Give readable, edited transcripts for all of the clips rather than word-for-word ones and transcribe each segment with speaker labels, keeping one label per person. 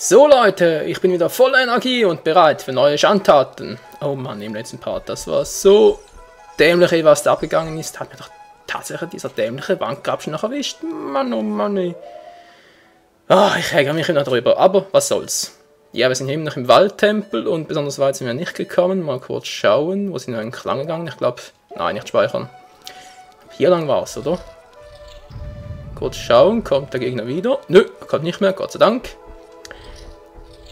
Speaker 1: So Leute, ich bin wieder voller Energie und bereit für neue Schandtaten. Oh Mann, im letzten Part, das war so dämlich, was da abgegangen ist. Hat mir doch tatsächlich dieser dämliche Wandgrabschen noch erwischt. Mann, oh Mann, ey. Oh, ich ärgere mich immer drüber, aber was soll's. Ja, wir sind eben noch im Waldtempel und besonders weit sind wir nicht gekommen. Mal kurz schauen, wo sind wir eigentlich lang gegangen? Ich glaube, nein, nicht speichern. Hier lang war es, oder? Kurz schauen, kommt der Gegner wieder? Nö, kommt nicht mehr, Gott sei Dank.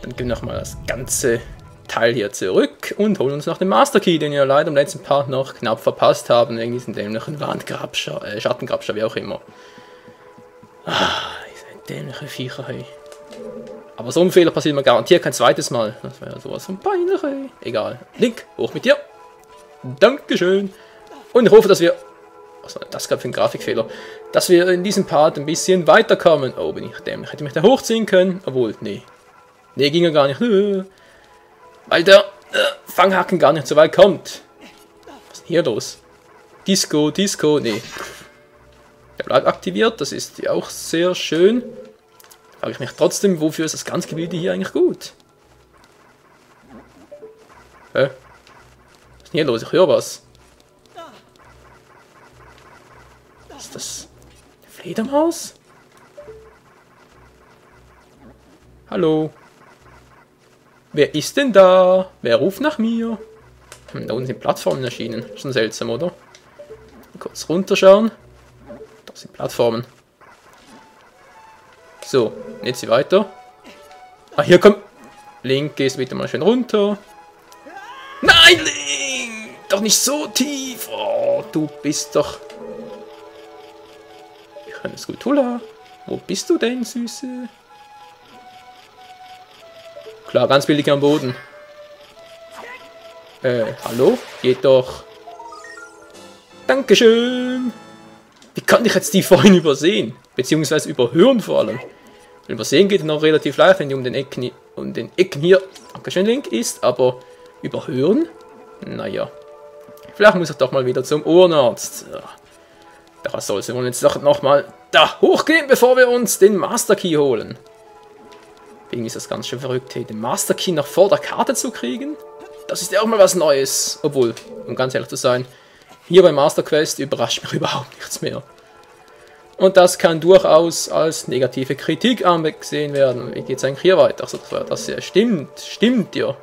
Speaker 1: Dann geben wir nochmal das ganze Teil hier zurück und holen uns noch den Master Key, den wir leider im letzten Part noch knapp verpasst haben, wegen diesem dämlichen Wandgrabscher, Schattengrabscher, wie auch immer. Ah, diese dämliche Viecher, hey. Aber so ein Fehler passiert mir garantiert kein zweites Mal. Das wäre ja sowas von peinlich, hey. Egal. Link, hoch mit dir. Dankeschön. Und ich hoffe, dass wir... Was war das gerade für ein Grafikfehler? Dass wir in diesem Part ein bisschen weiterkommen. Oh, bin ich dämlich. Hätte ich mich da hochziehen können? Obwohl, nee. Nee, ging ja gar nicht. Weil der Fanghaken gar nicht so weit kommt. Was ist denn hier los? Disco, Disco, nee. Der bleibt aktiviert, das ist ja auch sehr schön. Frage ich mich trotzdem, wofür ist das ganze Gebilde hier eigentlich gut? Was ist denn hier los? Ich höre was. Ist das eine Fledermaus? Hallo? Wer ist denn da? Wer ruft nach mir? Da unten sind Plattformen erschienen. Schon seltsam, oder? Kurz runterschauen. Da sind Plattformen. So, jetzt sie weiter. Ah, hier kommt. Link, gehst bitte mal schön runter. Nein, Link! Doch nicht so tief. Oh, du bist doch... Ich kann es gut. Hula. Wo bist du denn, Süße? Klar, ganz billig am Boden. Hallo? Geht doch. Dankeschön. Wie kann ich jetzt die vorhin übersehen? Beziehungsweise überhören vor allem. Übersehen geht noch relativ leicht, wenn die um den Ecken hier, Dankeschön, Link, ist, aber überhören? Naja. Vielleicht muss ich doch mal wieder zum Ohrenarzt. Ja. Da sollten wir jetzt doch nochmal da hochgehen, bevor wir uns den Master Key holen. Irgendwie ist das ganz schön verrückt, hey, den Master Key noch vor der Karte zu kriegen. Das ist ja auch mal was Neues. Obwohl, um ganz ehrlich zu sein, hier bei Master Quest überrascht mich überhaupt nichts mehr. Und das kann durchaus als negative Kritik angesehen werden. Wie geht es eigentlich hier weiter? Also, das ja stimmt ja.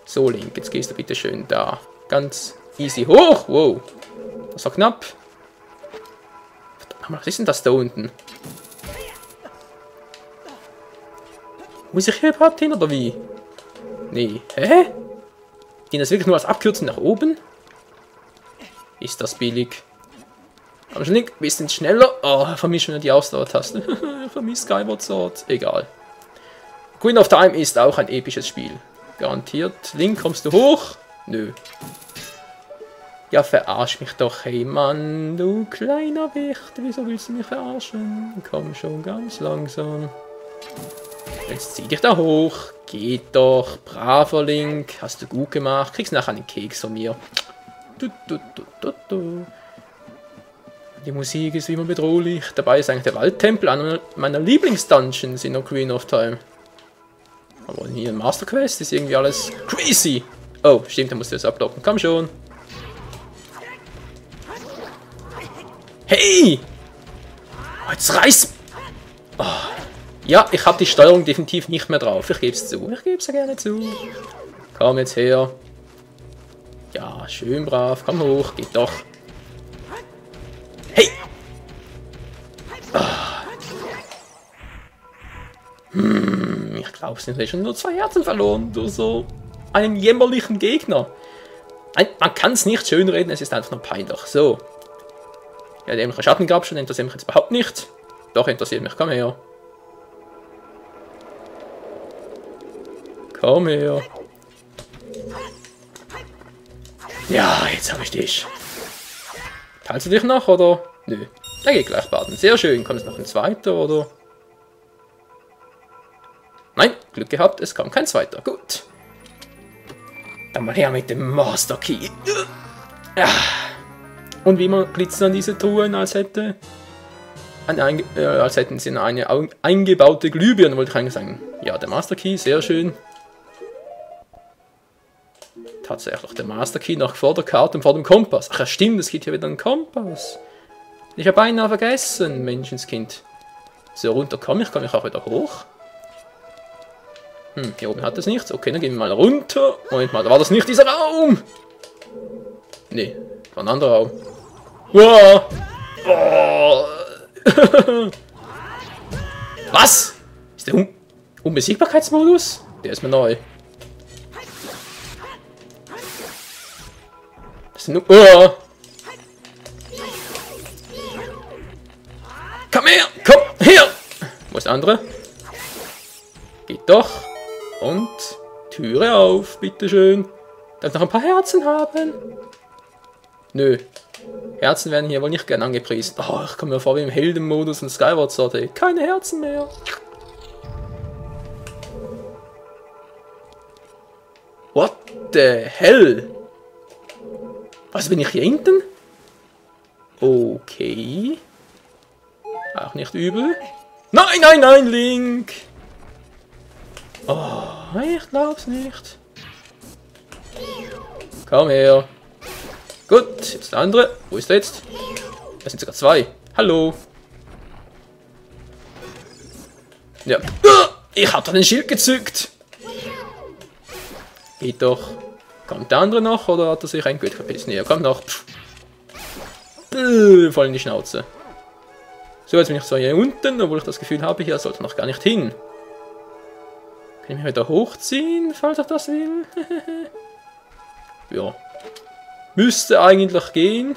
Speaker 1: So, Link, jetzt gehst du bitte schön da. Ganz easy hoch. Wow, das war knapp. Was ist denn das da unten? Muss ich hier überhaupt hin, oder wie? Nee. Hä? Ging das wirklich nur als Abkürzung nach oben? Ist das billig? Aber schon ein bisschen schneller. Oh, ich vermisse schon die Ausdauertaste. Ich vermisse Skyward Sword. Egal. Queen of Time ist auch ein episches Spiel. Garantiert. Link, kommst du hoch? Nö. Ja, verarsch mich doch. Hey Mann, du kleiner Wicht. Wieso willst du mich verarschen? Komm schon ganz langsam. Jetzt zieh dich da hoch. Geht doch. Braver Link. Hast du gut gemacht. Kriegst nachher einen Keks von mir. Die Musik ist wie immer bedrohlich. Dabei ist eigentlich der Waldtempel einer meiner Lieblingsdungeons in der Queen of Time. Aber hier in Master Quest ist irgendwie alles crazy. Oh, stimmt, da musst du das ablocken. Komm schon. Hey! Oh, jetzt reiß... Oh. Ja, ich habe die Steuerung definitiv nicht mehr drauf. Ich gebe es zu. Ich gebe es ja gerne zu. Komm jetzt her. Ja, schön brav. Komm hoch. Geht doch. Hey! Ich glaube, es sind schon nur 2 Herzen verloren durch so einen jämmerlichen Gegner. Man kann es nicht schönreden, es ist einfach nur peinlich. So. Ja, der Schattengrabschen interessiert mich jetzt überhaupt nicht. Doch, interessiert mich. Komm her. Komm her. Ja, jetzt habe ich dich. Teilst du dich noch, oder? Nö. Er geht gleich baden. Sehr schön. Kommt es noch ein zweiter, oder? Nein, Glück gehabt, es kam kein zweiter. Gut. Dann mal her mit dem Master Key. Und wie man glitzern diese Truhen, als hätte als hätten sie eine eingebaute Glühbirne, wollte ich eigentlich sagen. Ja, der Master Key, sehr schön. Tatsächlich, der Master Key noch vor der Karte und vor dem Kompass. Ach ja, stimmt, es gibt hier wieder einen Kompass. Ich habe beinahe vergessen, Menschenskind. So, runter komme ich auch wieder hoch. Hier oben hat es nichts. Okay, dann gehen wir mal runter. Moment mal, da war das nicht dieser Raum. Nee, war ein anderer Raum. Wow. Oh. Was? Ist der Unbesiegbarkeitsmodus? Der ist mir neu. Das sind nur... Oh. Komm her! Komm her! Wo ist der andere? Geht doch. Und Türe auf, bitteschön. Darf ich noch ein paar Herzen haben? Nö. Herzen werden hier wohl nicht gern angepriesen. Oh, ich komme mir vor wie im Heldenmodus in Skyward Sword, ey. Keine Herzen mehr. What the hell? Was, bin ich hier hinten? Okay. Auch nicht übel. Nein, nein, nein, Link! Oh, ich glaub's nicht. Komm her. Gut, jetzt der andere. Wo ist der jetzt? Da sind sogar zwei. Hallo. Ja. Ich hab doch den Schild gezückt. Geht doch. Kommt der andere noch oder hat er sich ein Geld verpisst? Nee, er kommt noch. Voll in die Schnauze. So, jetzt bin ich so hier unten, obwohl ich das Gefühl habe, hier sollte noch gar nicht hin. Kann ich mich wieder hochziehen, falls ich das will? Ja. Müsste eigentlich gehen.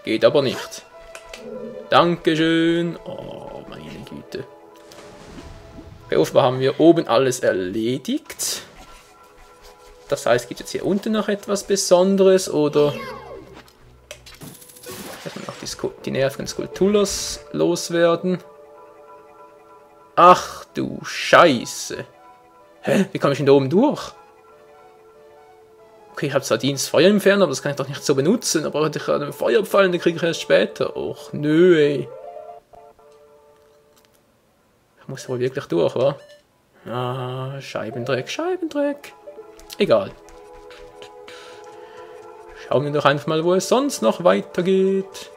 Speaker 1: Geht aber nicht. Dankeschön. Oh, meine Güte. Offenbar haben wir oben alles erledigt. Das heißt, gibt es jetzt hier unten noch etwas Besonderes oder... Erstmal noch die nervigen Skulpturas loswerden. Ach du Scheiße. Hä? Wie komme ich denn da oben durch? Okay, ich habe zwar Dienstfeuer entfernt, aber das kann ich doch nicht so benutzen. Da brauche ich einen Feuerpfeil, den kriege ich erst später. Och, nö, ey. Ich muss wohl wirklich durch, wa? Ah, Scheibendreck, Scheibendreck. Egal. Schauen wir doch einfach mal, wo es sonst noch weitergeht.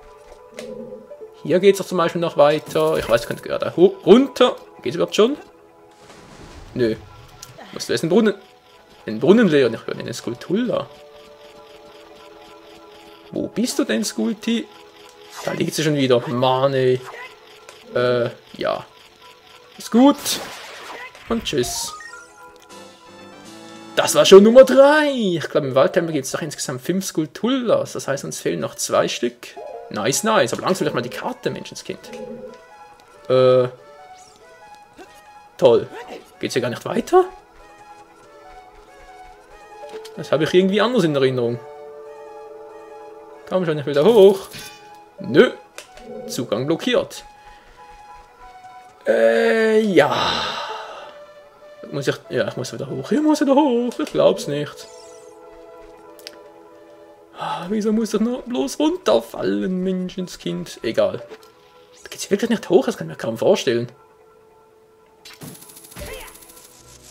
Speaker 1: Hier geht es doch zum Beispiel noch weiter. Ich weiß, ich könnte gerade runter. Geht es überhaupt schon? Nö. Musst du erst den Brunnen leeren. Ich höre eine Skulptur. Wo bist du denn, Skulti? Da liegt sie schon wieder. Mann, ey. Ja. Ist gut. Und tschüss. Das war schon Nummer 3. Ich glaube, im Waldtempel gibt es doch insgesamt 5 Skulpturas. Das heißt, uns fehlen noch 2 Stück. Nice, nice. Aber langsam will ich mal die Karte, Menschenskind. Toll. Geht's hier gar nicht weiter? Das habe ich irgendwie anders in Erinnerung. Komm schon, ich wieder hoch. Nö. Zugang blockiert. Ja. Ich muss wieder hoch. Ich muss wieder hoch. Ich glaub's nicht. Wieso muss ich nur bloß runterfallen, Menschenskind? Egal. Da geht's wirklich nicht hoch, das kann ich mir kaum vorstellen.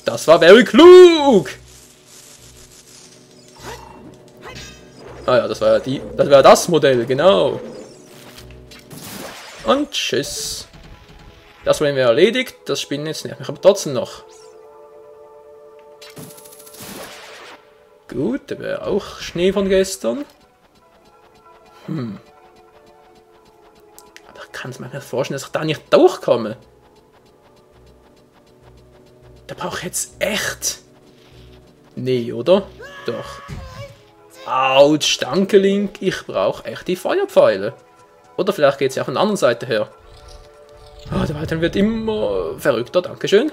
Speaker 1: Das war very klug! Ah ja, das war ja das Modell, genau. Und tschüss. Das werden wir erledigt, das Spinnen jetzt nicht. Ich habe trotzdem noch. Gut, der wäre auch Schnee von gestern. Aber ich kann es mir nicht vorstellen, dass ich da nicht durchkomme. Da brauche ich jetzt echt... Nee, oder? Doch. Autsch, danke Link, ich brauche echt die Feuerpfeile. Oder vielleicht geht es ja von der anderen Seite her. Oh, der Wald wird immer verrückter, dankeschön.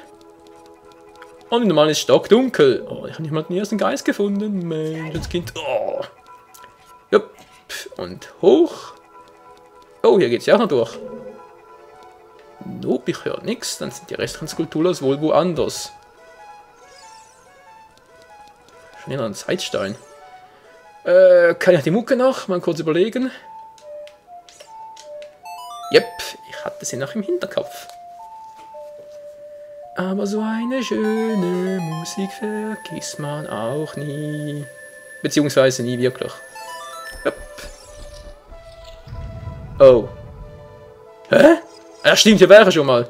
Speaker 1: Und normal ist stockdunkel. Oh, ich habe nicht mal den ersten Geist gefunden. Menschenskind. Oh. Jupp. Und hoch. Oh, hier geht es ja auch noch durch. Nope, ich höre nichts. Dann sind die restlichen Skulpturas wohl woanders. Schon wieder ein Zeitstein. Kann ich die Mucke noch? Mal kurz überlegen. Yep, ich sind noch im Hinterkopf. Aber so eine schöne Musik vergisst man auch nie. Beziehungsweise nie wirklich. Hopp. Oh. Hä? Ja, stimmt, hier wäre schon mal.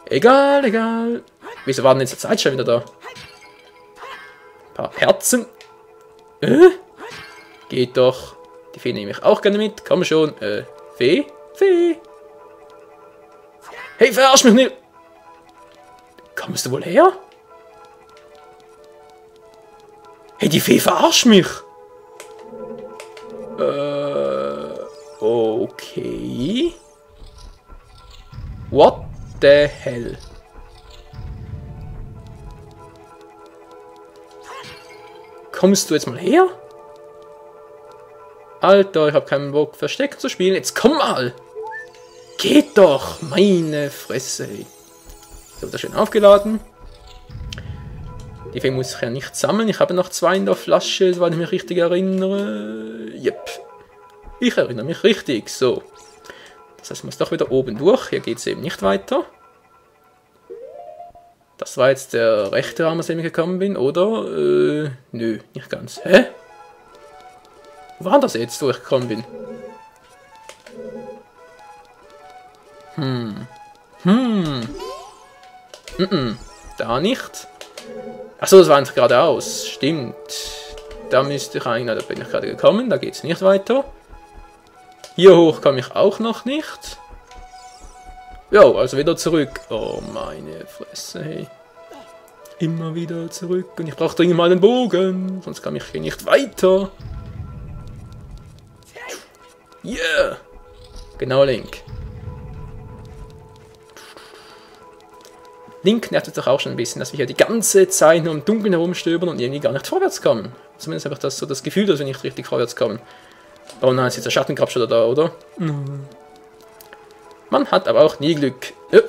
Speaker 1: Egal, egal. Wieso war denn jetzt die Zeit schon wieder da? Ein paar Herzen. Geht doch. Die Fee nehme ich auch gerne mit. Komm schon. Fee? Fee? Hey, verarsch mich nicht! Kommst du wohl her? Hey, die Fee verarscht mich! Okay. What the hell? Kommst du jetzt mal her? Alter, ich habe keinen Bock, Verstecken zu spielen. Jetzt komm mal! Geht doch! Meine Fresse. So, das schön aufgeladen. Die Fee muss ich ja nicht sammeln. Ich habe noch 2 in der Flasche, soweit ich mich richtig erinnere. Yep. Ich erinnere mich richtig. So. Das heißt, ich muss doch wieder oben durch. Hier geht es eben nicht weiter. Das war jetzt der rechte Raum, aus dem ich gekommen bin, oder? Nö, nicht ganz. Hä? Wo war das jetzt, wo ich gekommen bin? Da nicht. Achso, das war einfach geradeaus. Stimmt. Da müsste ich eigentlich, da bin ich gerade gekommen, da geht es nicht weiter. Hier hoch komme ich auch noch nicht. Jo, also wieder zurück. Oh, meine Fresse, hey. Immer wieder zurück. Und ich brauche dringend mal einen Bogen, sonst komme ich hier nicht weiter. Yeah! Genau, Link. Link nervt jetzt doch auch schon ein bisschen, dass wir hier die ganze Zeit nur im Dunkeln herumstöbern und irgendwie gar nicht vorwärts kommen. Zumindest habe ich das so das Gefühl, dass wir nicht richtig vorwärts kommen. Oh nein, jetzt ist der Schattengrab schon da, oder? Man hat aber auch nie Glück. Ja,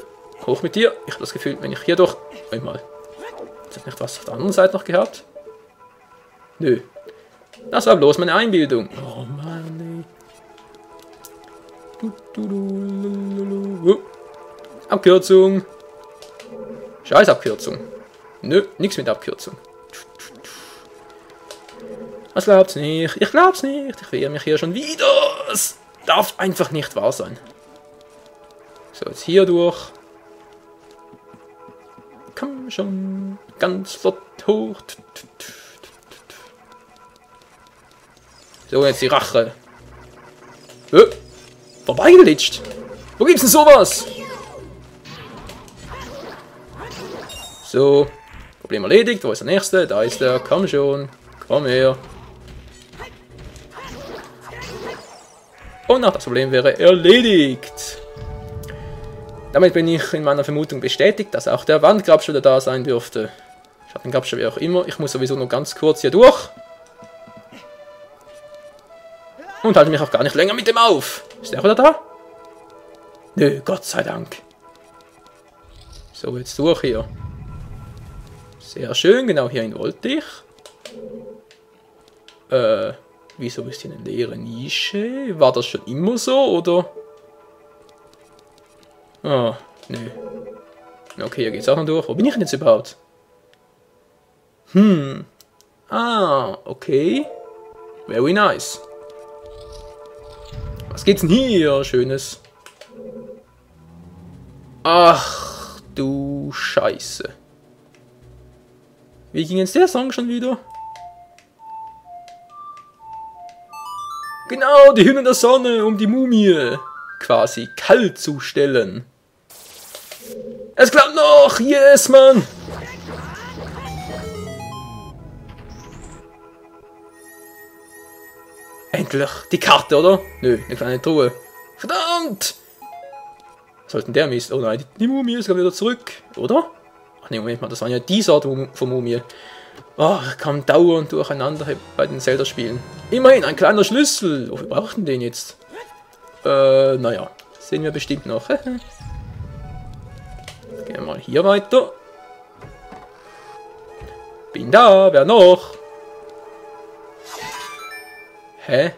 Speaker 1: hoch mit dir. Ich habe das Gefühl, wenn ich hier durch... Einmal. Ist das nicht was auf der anderen Seite noch gehabt? Nö. Das war bloß meine Einbildung. Oh Mann, ey. Abkürzung. Scheiß Abkürzung. Nö, nichts mit Abkürzung. Das glaubt's nicht. Ich glaub's nicht. Ich wehre mich hier schon wieder. Es darf einfach nicht wahr sein. So, jetzt hier durch. Komm schon. Ganz flott hoch. So, jetzt die Rache. Vorbeigelitscht. Wo gibt's denn sowas? So. Problem erledigt. Wo ist der nächste? Da ist der. Komm schon. Komm her. Und auch das Problem wäre erledigt. Damit bin ich in meiner Vermutung bestätigt, dass auch der Wandgrabscher da sein dürfte. Schattengrabscher wie auch immer. Ich muss sowieso nur ganz kurz hier durch. Und halte mich auch gar nicht länger mit dem auf. Ist der wieder da? Nö, Gott sei Dank. So, jetzt durch hier. Sehr schön, genau hierhin wollte ich. Wieso ist hier eine leere Nische? War das schon immer so, oder? Ah, nö. Okay, hier geht's auch noch durch. Wo bin ich denn jetzt überhaupt? Ah, okay. Very nice. Was geht's denn hier, Schönes? Ach, du Scheiße. Wie ging jetzt der Song schon wieder? Genau, die Hymne der Sonne, um die Mumie quasi kalt zu stellen. Es klappt noch! Yes, Mann! Endlich! Die Karte, oder? Nö, eine kleine Truhe. Verdammt! Was soll denn der Mist? Oh nein, die Mumie ist gerade wieder zurück, oder? Ach nee, Moment mal, das war ja die Sorte von Mumie. Oh, ich kam dauernd durcheinander bei den Zelda-Spielen. Immerhin, ein kleiner Schlüssel. Wofür braucht denn den jetzt? Naja, sehen wir bestimmt noch. Gehen wir mal hier weiter. Bin da, wer noch? Hä?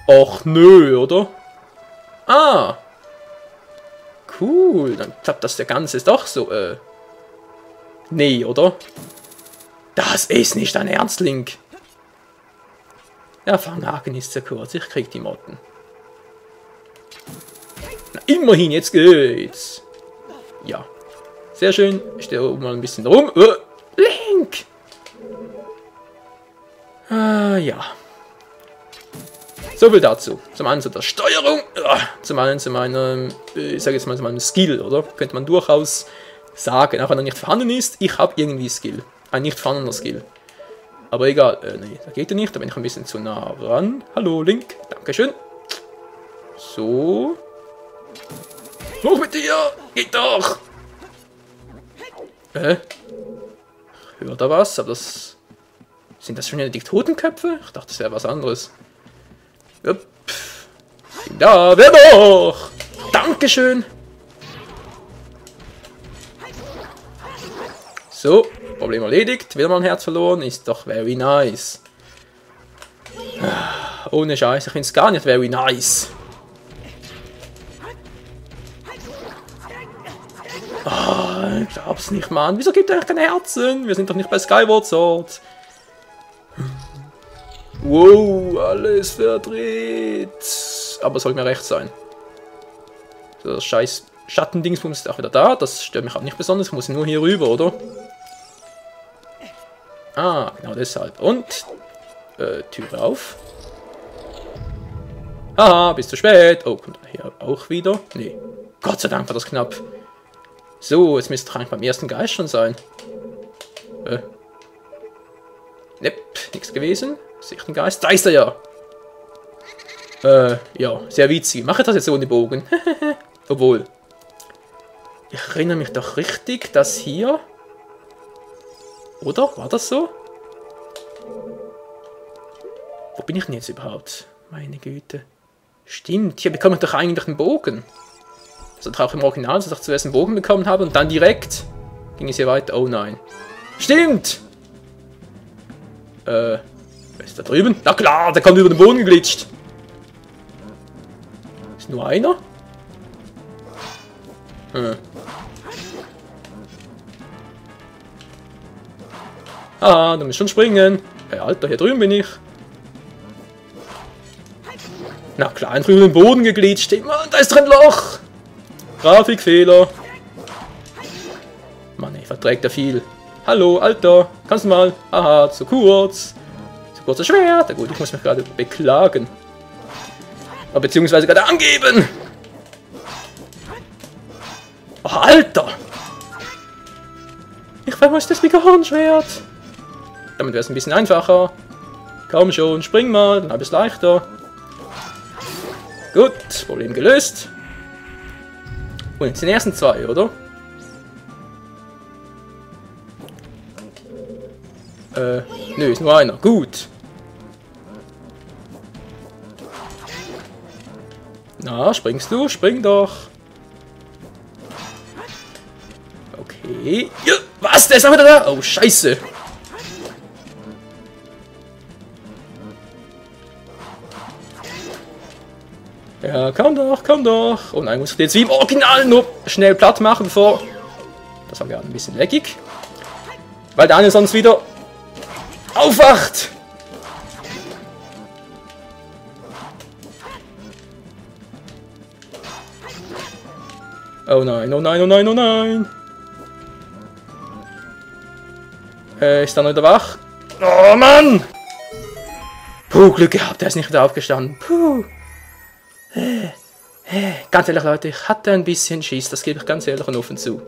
Speaker 1: Och nö, oder? Ah. Cool. Dann klappt das der Ganze doch so, Nee, oder? Das ist nicht dein Ernst, Link. Ja, Fanghaken ist zu kurz. Ich krieg die Motten. Na, immerhin, jetzt geht's. Ja. Sehr schön. Ich stehe oben mal ein bisschen rum. Link! Ja. So viel dazu. Zum einen zu der Steuerung. Zum einen zu meinem, ich sage jetzt mal, zu meinem Skill, oder? Könnte man durchaus sagen, auch wenn er nicht vorhanden ist, ich habe irgendwie Skill. Ein nicht vorhandener Skill. Aber egal, nee, da geht er nicht, da bin ich ein bisschen zu nah ran. Hallo, Link, dankeschön. So. Hoch mit dir! Geht doch! Ich höre da was, aber das... Sind das schon die Totenköpfe? Ich dachte, das wäre was anderes. Jupp. Da, wer doch! Dankeschön! So, Problem erledigt. Wieder mal ein Herz verloren. Ist doch very nice. Ohne Scheiß, ich finde es gar nicht very nice. Oh, ich glaub's nicht, Mann. Wieso gibt er eigentlich keine Herzen? Wir sind doch nicht bei Skyward Sword. Wow, alles verdreht. Aber soll mir recht sein. So, das scheiß Schattendingsbums ist auch wieder da. Das stört mich auch nicht besonders. Ich muss nur hier rüber, oder? Ah, genau deshalb. Und Türe auf. Haha, bis zu spät. Oh, kommt er hier auch wieder? Nee. Gott sei Dank war das knapp. So, jetzt müsste eigentlich beim ersten Geist schon sein. Nepp, nichts gewesen. Sichtengeist. Da ist er ja. Ja, sehr witzig. Mache das jetzt ohne Bogen. Obwohl. Ich erinnere mich doch richtig, dass hier... Oder? War das so? Wo bin ich denn jetzt überhaupt? Meine Güte. Stimmt, hier bekomme ich doch eigentlich einen Bogen. Also doch auch im Original, dass ich zuerst einen Bogen bekommen habe und dann direkt ging es hier weiter. Oh nein. Stimmt! Wer ist da drüben? Na klar, der kommt über den Boden geglitscht. Ist nur einer? Ah, du musst schon springen. Hey, Alter, hier drüben bin ich. Na klar, einfach über den Boden geglitscht. Mann, da ist drin Loch. Grafikfehler. Mann, ey, verträgt er viel. Hallo, Alter, kannst du mal? Haha, zu kurz. Zu kurzes Schwert. Na gut, ich muss mich gerade beklagen. Oder beziehungsweise gerade angeben. Oh, Alter. Ich vermisse das Bighorn-Schwert. Damit wäre es ein bisschen einfacher. Komm schon, spring mal, dann habe ich es leichter. Gut, Problem gelöst. Und jetzt den ersten zwei, oder? Nö, ist nur einer. Gut. Na, springst du? Spring doch. Okay. Ja, was? Der ist auch wieder da? Oh, scheiße. Ja, komm doch, komm doch. Oh nein, muss ich jetzt wie im Original nur schnell platt machen, bevor... Das war gerade ein bisschen leckig. Weil der eine sonst wieder aufwacht. Oh nein, oh nein, oh nein, oh nein. Ist da noch wieder wach? Oh Mann! Puh, Glück gehabt, der ist nicht wieder aufgestanden. Puh. Ganz ehrlich, Leute, ich hatte ein bisschen Schiss, das gebe ich ganz ehrlich und offen zu.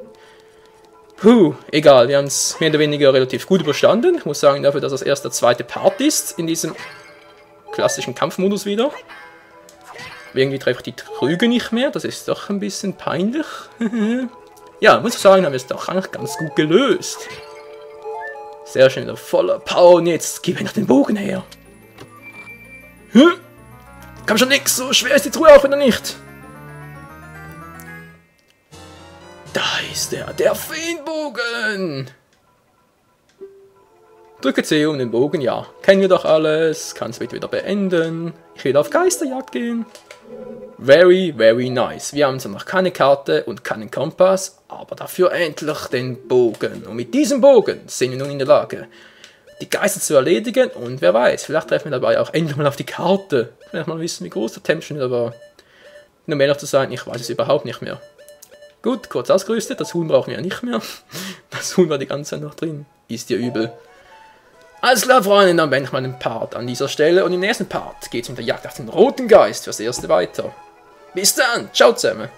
Speaker 1: Puh, egal, wir haben es mehr oder weniger relativ gut überstanden. Ich muss sagen, dafür, dass das erst der zweite Part ist, in diesem klassischen Kampfmodus wieder. Irgendwie treffe ich die Trüge nicht mehr, das ist doch ein bisschen peinlich. Ja, muss ich sagen, haben wir es doch eigentlich ganz gut gelöst. Sehr schön, voller Power und jetzt gib mir noch den Bogen her. Komm schon nix, so schwer ist die Truhe auch wieder nicht. Da ist der Feenbogen. Drücke C um den Bogen, ja. Kennen wir doch alles. Kann's bitte wieder beenden. Ich will auf Geisterjagd gehen. Very, very nice. Wir haben zwar noch keine Karte und keinen Kompass, aber dafür endlich den Bogen. Und mit diesem Bogen sind wir nun in der Lage, die Geister zu erledigen. Und wer weiß, vielleicht treffen wir dabei auch endlich mal auf die Karte. Vielleicht mal wissen, wie groß der Tempel schon wieder war. Nur mehr noch zu sein, ich weiß es überhaupt nicht mehr. Gut, kurz ausgerüstet, das Huhn brauchen wir ja nicht mehr. Das Huhn war die ganze Zeit noch drin. Ist dir übel. Alles klar, Freunde, dann beende ich meinen Part an dieser Stelle. Und im nächsten Part geht es mit der Jagd auf den Roten Geist fürs Erste weiter. Bis dann, ciao zusammen.